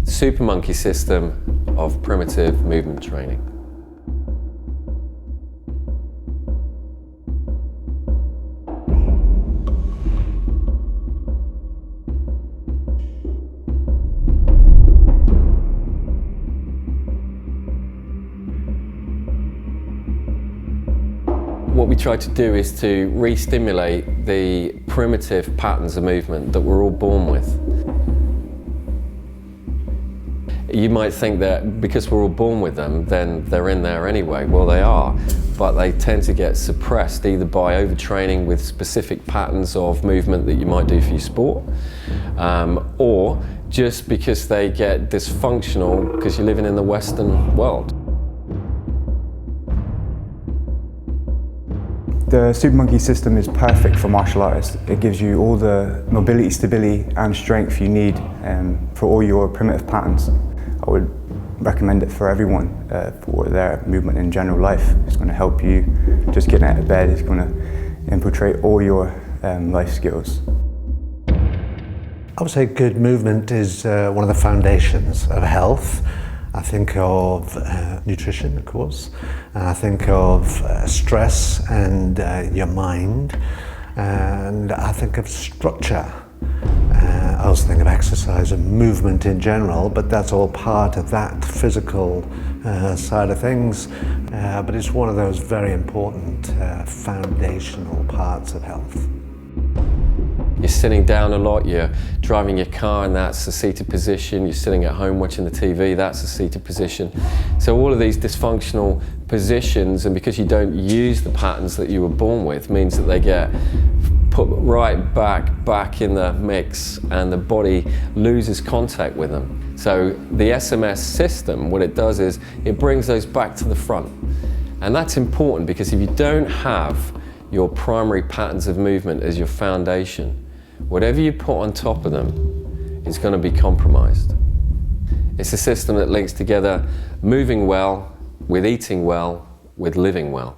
SuperMonkey system of primitive movement training. What we try to do is to re-stimulate the primitive patterns of movement that we're all born with. You might think that because we're all born with them, then they're in there anyway. Well, they are, but they tend to get suppressed either by overtraining with specific patterns of movement that you might do for your sport, or just because they get dysfunctional because you're living in the Western world. The SuperMonkey system is perfect for martial artists. It gives you all the mobility, stability and strength you need for all your primitive patterns. I would recommend it for everyone, for their movement in general life. It's going to help you just getting out of bed. It's going to infiltrate all your life skills. I would say good movement is one of the foundations of health. I think of nutrition, of course, and I think of stress and your mind, and I think of structure. I also think of exercise and movement in general, but that's all part of that physical side of things. But it's one of those very important foundational parts of health. You're sitting down a lot, you're driving your car and that's the seated position, you're sitting at home watching the TV, that's the seated position. So all of these dysfunctional positions, and because you don't use the patterns that you were born with, means that they get put right back in the mix and the body loses contact with them. So the SMS system, what it does is it brings those back to the front. And that's important because if you don't have your primary patterns of movement as your foundation, whatever you put on top of them is going to be compromised. It's a system that links together moving well with eating well with living well.